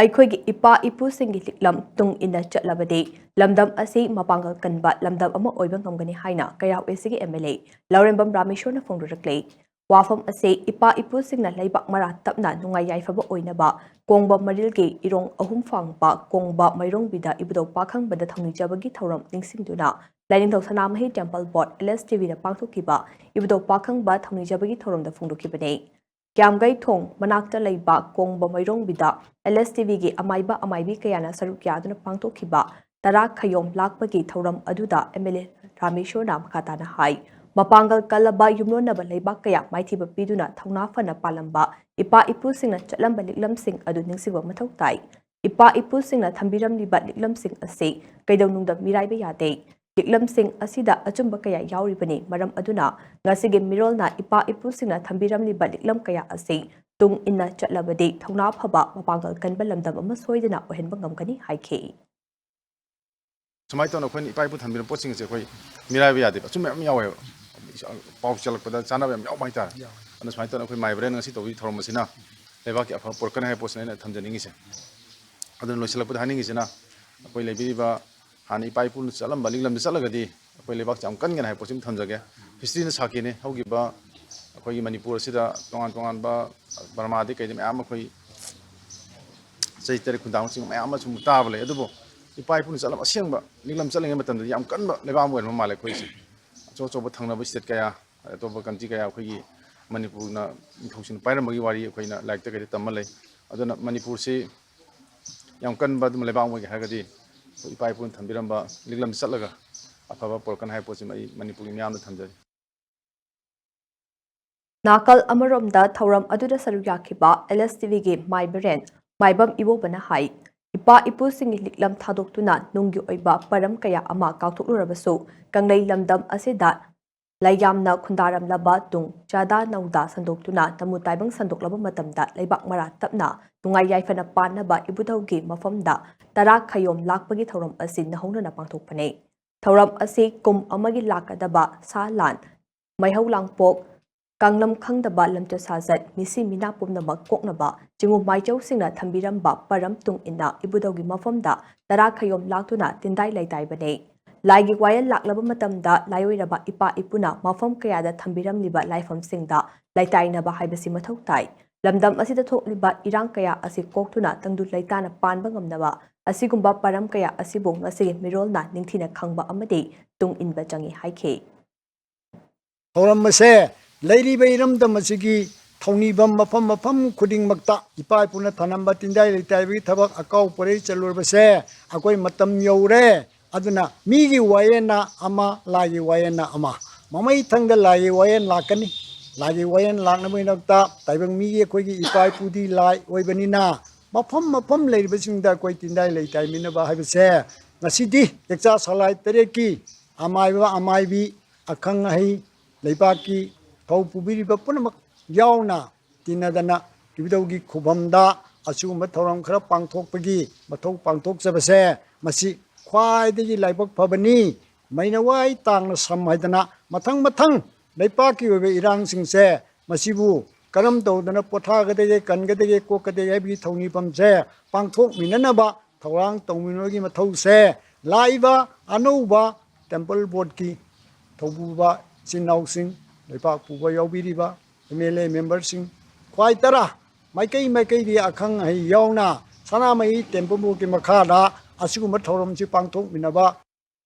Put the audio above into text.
ꯑꯩꯈꯣꯏꯒꯤ ꯏꯄꯥ ꯏꯄꯨꯁꯤꯡꯒꯤ ꯂꯤꯛꯂꯝ ꯇꯨꯡ ꯏꯟꯅ ꯆꯠꯂꯕꯗꯤ ꯂꯝꯗꯝ ꯑꯁꯤ ꯃꯄꯥꯡꯒꯜ ꯀꯟꯕ ꯂꯝꯗꯝ ꯑꯃ ꯑꯣꯏꯕ ꯉꯝꯒꯅꯤ ꯍꯥꯏꯅ ꯀꯩꯔꯥꯛ-ꯑꯦꯁꯤꯒꯤ MLA ꯂꯧꯔꯦꯝꯕꯝ ꯔꯥꯃꯦꯁ꯭ꯋꯔꯅ ꯐꯣꯡꯗꯣꯔꯛꯂꯦ꯫ ꯋꯥꯐꯝ ꯑꯁꯤ ꯏꯄꯥ ꯏꯄꯨꯁꯤꯡꯅ ꯂꯩꯕꯥꯛ ꯃꯔꯥ ꯇꯞꯅ ꯅꯨꯡꯉꯥꯏ ꯌꯥꯏꯐꯕ ꯑꯣꯏꯅꯕ ꯀꯣꯡꯕ ꯃꯔꯤꯜꯒꯤ ꯏꯔꯣꯡ ꯑꯍꯨꯝ ꯐꯥꯡꯕ ꯀꯣꯡꯕ ꯃꯩꯔꯣꯡꯕꯤꯗ ꯏꯕꯨꯙꯧ ꯄꯥꯈꯪꯕꯗ ꯊꯧꯅꯤꯖꯕꯒꯤ ꯊꯧꯔꯝ ꯅꯤꯡꯁꯤꯡꯗꯨꯅ ꯂꯥꯏꯅꯤꯡꯊꯧ ꯁꯅꯥꯃꯍꯤ ꯇꯦꯝꯄꯜ ꯕꯣꯔꯗ LSTVꯗ ꯄꯥꯡꯊꯣꯛꯈꯤꯕ ꯏꯕꯨꯙꯧ ꯄꯥꯈꯪꯕ ꯊꯧꯅꯤꯖꯕꯒꯤ ꯊꯧꯔꯝꯗ ꯐꯣꯡꯗꯣꯛꯈꯤꯕꯅꯤ꯫ ꯀ꯭ꯌꯥꯝꯒꯩ ꯊꯣꯡ ꯃꯅꯥꯛꯇ ꯂꯩꯕ ꯀꯣꯡꯕ ꯃꯩꯔꯣꯡꯕꯤꯗ LSTVꯒꯤ ꯑꯃꯥꯏꯕ ꯑꯃꯥꯏꯕꯤ ꯀꯌꯥꯅ ꯁꯔꯨꯛ ꯌꯥꯗꯨꯅ ꯄꯥꯡꯊꯣꯛꯈꯤꯕ ꯇꯔꯥ ꯈꯌꯣꯝ ꯂꯥꯛꯄꯒꯤ ꯊꯧꯔꯝ ꯑꯗꯨꯗ MLA ꯔꯥꯃꯦꯁ꯭ꯋꯔꯅ ꯃꯈꯥ ꯇꯥꯅ ꯍꯥꯏ ꯃꯄꯥꯡꯒꯜ ꯀꯜꯂꯕ ꯌꯨꯝꯂꯣꯟꯅꯕ ꯂꯩꯕꯥꯛ ꯀꯌꯥ ꯃꯥꯏꯊꯤꯕ ꯄꯤꯗꯨꯅ ꯊꯧꯅꯥ ꯐꯅ ꯄꯥꯜꯂꯝꯕ ꯏꯄꯥ ꯏꯄꯨꯁꯤꯡꯅ ꯆꯠꯂꯝꯕ ꯂꯤꯛꯂꯝꯁꯤꯡ ꯑꯗꯨ ꯅꯤꯡꯁꯤꯡꯕ ꯃꯊꯧ ꯇꯥꯏ꯫ ꯏꯄꯥ ꯏꯄꯨꯁꯤꯡꯅ ꯊꯝꯕꯤꯔꯝꯂꯤꯕ ꯂꯤꯛꯂꯝꯁꯤꯡ ꯑꯁꯤ ꯀꯩꯗꯧꯅꯨꯡꯗ ꯃꯤꯔꯥꯏꯕ ꯌꯥꯗꯦ꯫ ꯂꯤꯛꯂꯝꯁꯤꯡ ꯑꯁꯤꯗ ꯑꯆꯨꯝꯕ ꯀꯌꯥ ꯌꯥꯎꯔꯤꯕꯅꯤ ꯃꯔꯝ ꯑꯗꯨꯅ ꯉꯁꯤꯒꯤ ꯃꯤꯔꯣꯜꯅ ꯏꯄꯥ ꯏꯄꯨꯁꯤꯡꯅ ꯊꯝꯕꯤꯔꯝꯂꯤꯕ ꯂꯤꯛꯂꯝ ꯀꯌꯥ ꯑꯁꯤ ꯇꯨꯡ ꯏꯟꯅ ꯆꯠꯂꯕꯗꯤ ꯊꯧꯅꯥ ꯐꯕ ꯃꯄꯥꯡꯒꯜ ꯀꯟꯕ ꯂꯝꯗꯝ ꯑꯃ ꯁꯣꯏꯗꯅ ꯑꯣꯏꯍꯟꯕ ꯉꯝꯒꯅꯤ ꯍꯥꯏꯈꯤ꯫ ꯁꯨꯃꯥꯏꯅ ꯇꯧꯅ ꯑꯩꯈꯣꯏꯅ ꯏꯄꯥ ꯏꯄꯨ ꯊꯝꯕꯤꯔꯝꯕ ꯄꯣꯠꯁꯤꯡꯁꯦ ꯑꯩꯈꯣꯏ ꯃꯤꯔꯥꯏꯕ ꯌꯥꯗꯦꯕ ꯑꯆꯨꯝꯕ ꯌꯥꯝ ꯌꯥꯎꯋꯦꯕ ꯄꯥꯎ ꯆꯠꯂꯛꯄꯗ ꯆꯥꯅꯕ ꯌꯥꯝ ꯌꯥꯎꯕ ꯍꯥꯏꯇꯥꯔꯦ꯫ ꯑꯗꯨꯅ ꯁꯨꯃꯥꯏꯅ ꯇꯧꯅ ꯑꯩꯈꯣꯏ ꯃꯥꯏꯕ꯭ꯔꯦꯟ ꯉꯁꯤ ꯇꯧꯕꯒꯤ ꯊꯧꯔꯝ ꯑꯁꯤꯅ ꯂꯩꯕꯥꯛꯀꯤ ꯑꯐꯕ ꯄꯨꯔꯛꯀꯅꯤ ꯍꯥꯏꯕ ꯄꯣꯠꯁꯤꯅ ꯑꯩꯅ ꯊꯝꯖꯅꯤꯡꯉꯤꯁꯦ꯫ ꯑꯗꯨꯅ ꯂꯣꯏꯁꯤꯜꯂꯛꯄꯗ ꯍꯥꯏꯅꯤꯡꯉꯤꯁꯤꯅ ꯑꯩꯈꯣꯏ ꯂꯩꯕꯤꯔꯤꯕ ꯍꯥꯟꯅ ꯏꯄꯥ ꯏꯄꯨꯅ ꯆꯠꯂꯝꯕ ꯂꯤꯛꯂꯝꯗ ꯆꯠꯂꯒꯗꯤ ꯑꯩꯈꯣꯏ ꯂꯩꯕꯥꯛꯁꯦ ꯌꯥꯝ ꯀꯟꯒꯅꯤ ꯍꯥꯏꯕ ꯄꯣꯠꯁꯤꯃ ꯊꯝꯖꯒꯦ꯫ ꯍꯤꯁꯇ꯭ꯔꯤꯅ ꯁꯥꯈꯤꯅꯤ ꯍꯧꯈꯤꯕ ꯑꯩꯈꯣꯏꯒꯤ ꯃꯅꯤꯄꯨꯔ ꯑꯁꯤꯗ ꯇꯣꯉꯥꯟ ꯇꯣꯉꯥꯟꯕ ꯕꯔꯃꯥꯗꯤ ꯀꯩꯗꯤ ꯃꯌꯥꯝ ꯑꯩꯈꯣꯏ ꯆꯍꯤ ꯇꯔꯦꯠ ꯈꯨꯟꯗꯥꯡꯁꯤꯡ ꯃꯌꯥꯝ ꯑꯃ ꯁꯨꯝ ꯇꯥꯕ ꯂꯩ꯫ ꯑꯗꯨꯕꯨ ꯏꯄꯥ ꯏꯄꯨꯅ ꯆꯠꯂꯝꯕ ꯑꯁꯦꯡꯕ ꯂꯤꯛꯂꯝ ꯆꯠꯂꯤꯉꯩ ꯃꯇꯝꯗꯗꯤ ꯌꯥꯝ ꯀꯟꯕ ꯂꯩꯕꯥꯛ ꯑꯃ ꯑꯣꯏꯔꯝꯕ ꯃꯥꯜꯂꯦ ꯑꯩꯈꯣꯏꯁꯦ꯫ ꯑꯆꯧ ꯑꯆꯧꯕ ꯊꯪꯅꯕ ꯁ꯭ꯇꯦꯠ ꯀꯌꯥ ꯑꯇꯣꯞꯄ ꯀꯟꯇ꯭ꯔꯤ ꯀꯌꯥ ꯑꯩꯈꯣꯏꯒꯤ ꯃꯅꯤꯄꯨꯔꯅ ꯅꯤꯡꯊꯧꯁꯤꯡꯅ ꯄꯥꯏꯔꯝꯕꯒꯤ ꯋꯥꯔꯤ ꯑꯩꯈꯣꯏꯅ ꯂꯥꯏꯔꯤꯛꯇ ꯀꯩꯗ ꯇꯝꯕ ꯂꯩ꯫ ꯑꯗꯨꯅ ꯃꯅꯤꯄꯨꯔꯁꯤ ꯌꯥꯝ ꯀꯟꯕ ꯑꯗꯨꯝ ꯂꯩꯕꯥꯛ ꯑꯃ ꯑꯣꯏꯒꯦ ꯍꯥꯏꯔꯒꯗꯤ ꯑꯩꯈꯣꯏ ꯏꯄꯥ ꯏꯄꯨꯅ ꯊꯝꯕꯤꯔꯝꯕ ꯂꯤꯛꯂꯝ ꯆꯠꯂꯒ ꯑꯐꯕ ꯄꯨꯔꯛꯀꯅꯤ ꯍꯥꯏꯕ ꯄꯣꯠꯁꯤꯃ ꯑꯩ ꯃꯅꯤꯄꯨꯔꯒꯤ ꯃꯤꯌꯥꯝꯗ ꯊꯝꯖꯔꯤ꯫ ꯅꯥꯀꯜ ꯑꯃꯔꯣꯝꯗ ꯊꯧꯔꯝ ꯑꯗꯨꯗ ꯁꯔꯨꯛ ꯌꯥꯈꯤꯕ LSTVꯒꯤ ꯃꯥꯏꯕꯔꯦꯟ ꯃꯥꯏꯕꯝ ꯏꯕꯣꯕꯅ ꯍꯥꯏ ꯏꯄꯥ ꯏꯄꯨꯁꯤꯡꯒꯤ ꯂꯤꯛꯂꯝ ꯊꯥꯗꯣꯛꯇꯨꯅ ꯅꯨꯡꯒꯤ ꯑꯣꯏꯕ ꯄꯔꯝ ꯀꯌꯥ ꯑꯃ ꯀꯥꯎꯊꯣꯛꯂꯨꯔꯕꯁꯨ ꯀꯪꯂꯩ ꯂꯝꯗꯝ ꯑꯁꯤꯗ ꯂꯩꯌꯥꯝꯅ ꯈꯨꯟꯗꯥꯔꯝꯂꯕ ꯇꯨꯡ ꯆꯥꯗꯥ ꯅꯧꯗꯥ ꯁꯟꯗꯣꯛꯇꯨꯅ ꯇꯃꯨ ꯇꯥꯏꯕꯪ ꯁꯟꯗꯣꯛꯂꯕ ꯃꯇꯝꯗ ꯂꯩꯕꯥꯛ ꯃꯔꯥ ꯇꯞꯅ ꯅꯨꯡꯉꯥꯏ ꯌꯥꯏꯐꯅ ꯄꯥꯟꯅꯕ ꯏꯕꯨꯙꯧꯒꯤ ꯃꯐꯝꯗ ꯇꯔꯥ ꯈꯌꯣꯝ ꯂꯥꯛꯄꯒꯤ ꯊꯧꯔꯝ ꯑꯁꯤ ꯅꯧꯍꯧꯅꯅ ꯄꯥꯡꯊꯣꯛꯄꯅꯤ꯫ ꯊꯧꯔꯝ ꯑꯁꯤ ꯀꯨꯝ ꯑꯃꯒꯤ ꯂꯥꯛꯀꯗꯕ ꯁꯥ ꯂꯥꯟ ꯃꯩꯍꯧ ꯂꯥꯡꯄꯣꯛ ꯀꯥꯡꯂꯝ ꯈꯪꯗꯕ ꯂꯝꯆꯠ ꯁꯥꯖꯠ ꯃꯤꯁꯤ ꯃꯤꯅꯥ ꯄꯨꯝꯅꯃꯛ ꯀꯣꯛꯅꯕ ꯆꯤꯡꯉꯨ ꯃꯥꯏꯆꯧꯁꯤꯡꯅ ꯊꯝꯕꯤꯔꯝꯕ ꯄꯔꯝ ꯇꯨꯡ ꯏꯟꯅ ꯏꯕꯨꯙꯧꯒꯤ ꯃꯐꯝꯗ ꯇꯔꯥ ꯈꯌꯣꯝ ꯂꯥꯛꯇꯨꯅ ꯇꯤꯟꯗꯥꯏ ꯂꯩꯇꯥꯏꯕꯅꯤ꯫ ꯂꯥꯏꯒꯤ ꯋꯥꯌꯦꯜ ꯂꯥꯛꯂꯕ ꯃꯇꯝꯗ ꯂꯥꯏꯑꯣꯏꯔꯕ ꯏꯄꯥ ꯏꯄꯨꯅ ꯃꯐꯝ ꯀꯌꯥꯗ ꯊꯝꯕꯤꯔꯝꯂꯤꯕ ꯂꯥꯏꯐꯝꯁꯤꯡꯗ ꯂꯩꯇꯥꯏꯅꯕ ꯍꯥꯏꯕꯁꯤ ꯃꯊꯧ ꯇꯥꯏ꯫ ꯂꯝꯗꯝ ꯑꯁꯤꯗ ꯊꯣꯛꯂꯤꯕ ꯏꯔꯥꯡ ꯀꯌꯥ ꯑꯁꯤ ꯀꯣꯛꯇꯨꯅ ꯇꯪꯗꯨ ꯂꯩꯇꯥꯅ ꯄꯥꯟꯕ ꯉꯝꯅꯕ ꯑꯁꯤꯒꯨꯝꯕ ꯄꯔꯝ ꯀꯌꯥ ꯑꯁꯤꯕꯨ ꯉꯁꯤꯒꯤ ꯃꯤꯔꯣꯜꯅ ꯅꯤꯡꯊꯤꯅ ꯈꯪꯕ ꯑꯃꯗꯤ ꯇꯨꯡ ꯏꯟꯕ ꯆꯪꯏ ꯍꯥꯏꯈꯤ꯫ ꯊꯧꯔꯝ ꯑꯁꯦ ꯂꯩꯔꯤꯕ ꯏꯔꯝꯗꯝ ꯑꯁꯤꯒꯤ ꯊꯧꯅꯤꯐꯝ ꯃꯐꯝ ꯃꯐꯝ ꯈꯨꯗꯤꯡꯃꯛꯇ ꯏꯄꯥ ꯏꯄꯨꯅ ꯊꯅꯝꯕ ꯇꯤꯟꯗꯥꯏ ꯂꯩꯇꯥꯏꯕꯒꯤ ꯊꯕꯛ ꯑꯀꯥꯎ ꯄꯣꯔꯩ ꯆꯠꯂꯨꯔꯕꯁꯦ ꯑꯩꯈꯣꯏ ꯃꯇꯝ ꯌꯧꯔꯦ꯫ ꯑꯗꯨꯅ ꯃꯤꯒꯤ ꯋꯥꯌꯦꯜꯅ ꯑꯃ ꯂꯥꯏꯒꯤ ꯋꯥꯌꯦꯜꯅ ꯑꯃ ꯃꯃꯩꯊꯪꯗ ꯂꯥꯏꯒꯤ ꯋꯥꯌꯦꯜ ꯂꯥꯛꯀꯅꯤ꯫ ꯂꯥꯏꯒꯤ ꯋꯥꯌꯦꯜ ꯂꯥꯛꯅꯕꯒꯤꯗꯃꯛꯇ ꯇꯥꯏꯕꯪ ꯃꯤꯒꯤ ꯑꯩꯈꯣꯏꯒꯤ ꯏꯄꯥ ꯏꯄꯨꯗꯤ ꯂꯥꯏ ꯑꯣꯏꯕꯅꯤꯅ ꯃꯐꯝ ꯃꯐꯝ ꯂꯩꯔꯤꯕꯁꯤꯡꯗ ꯑꯩꯈꯣꯏ ꯇꯤꯟꯗꯥꯏ ꯂꯩꯇꯥꯏꯃꯤꯟꯅꯕ ꯍꯥꯏꯕꯁꯦ ꯉꯁꯤꯗꯤ ꯌꯦꯛꯆꯥ ꯁꯂꯥꯏ ꯇꯔꯦꯠꯀꯤ ꯑꯃꯥꯏꯕ ꯑꯃꯥꯏꯕꯤ ꯑꯈꯪ ꯑꯍꯩ ꯂꯩꯕꯥꯛꯀꯤ ꯊꯧ ꯄꯨꯕꯤꯔꯤꯕ ꯄꯨꯝꯅꯃꯛ ꯌꯥꯎꯅ ꯇꯤꯟꯅꯗꯅ ꯏꯕꯨꯙꯧꯒꯤ ꯈꯨꯕꯝꯗ ꯑꯁꯤꯒꯨꯝꯕ ꯊꯧꯔꯝ ꯈꯔ ꯄꯥꯡꯊꯣꯛꯄꯒꯤ ꯃꯊꯧ ꯄꯥꯡꯊꯣꯛꯆꯕꯁꯦ ꯃꯁꯤ ꯈ꯭ꯋꯥꯏꯗꯒꯤ ꯂꯥꯏꯕꯛ ꯐꯕꯅꯤ꯫ ꯃꯩꯅꯋꯥꯏ ꯇꯥꯡꯅ ꯁꯝ ꯍꯥꯏꯗꯅ ꯃꯊꯪ ꯃꯊꯪ ꯂꯩꯄꯥꯛꯀꯤ ꯑꯣꯏꯕ ꯏꯔꯥꯡꯁꯤꯡꯁꯦ ꯃꯁꯤꯕꯨ ꯀꯔꯝ ꯇꯧꯗꯅ ꯄꯣꯊꯥꯒꯗꯒꯦ ꯀꯟꯒꯗꯒꯦ ꯀꯣꯛꯀꯗꯒꯦ ꯍꯥꯏꯕꯒꯤ ꯊꯧꯅꯤꯐꯝꯁꯦ ꯄꯥꯡꯊꯣꯛꯃꯤꯟꯅꯅꯕ ꯊꯧꯔꯥꯡ ꯇꯧꯃꯤꯟꯅꯕꯒꯤ ꯃꯊꯧꯁꯦ ꯂꯥꯛꯏꯕ ꯑꯅꯧꯕ ꯇꯦꯝꯄꯜ ꯕꯣꯔꯗꯀꯤ ꯊꯧꯄꯨꯕ ꯏꯆꯤꯟ ꯏꯅꯥꯎꯁꯤꯡ ꯂꯩꯄꯥꯛ ꯄꯨꯕ ꯌꯥꯎꯕꯤꯔꯤꯕ MLA ꯃꯦꯝꯕꯔꯁꯤꯡ ꯈ꯭ꯋꯥꯏ ꯇꯔꯥ ꯃꯥꯏꯀꯩꯒꯤ ꯑꯈꯪ ꯑꯍꯩ ꯌꯥꯎꯅ ꯁꯅꯥꯃꯍꯤ ꯇꯦꯝꯄꯜ ꯕꯣꯔꯗꯀꯤ ꯃꯈꯥꯗ ꯑꯁꯤꯒꯨꯝꯕ ꯊꯧꯔꯝꯁꯤ ꯄꯥꯡꯊꯣꯛꯃꯤꯟꯅꯕ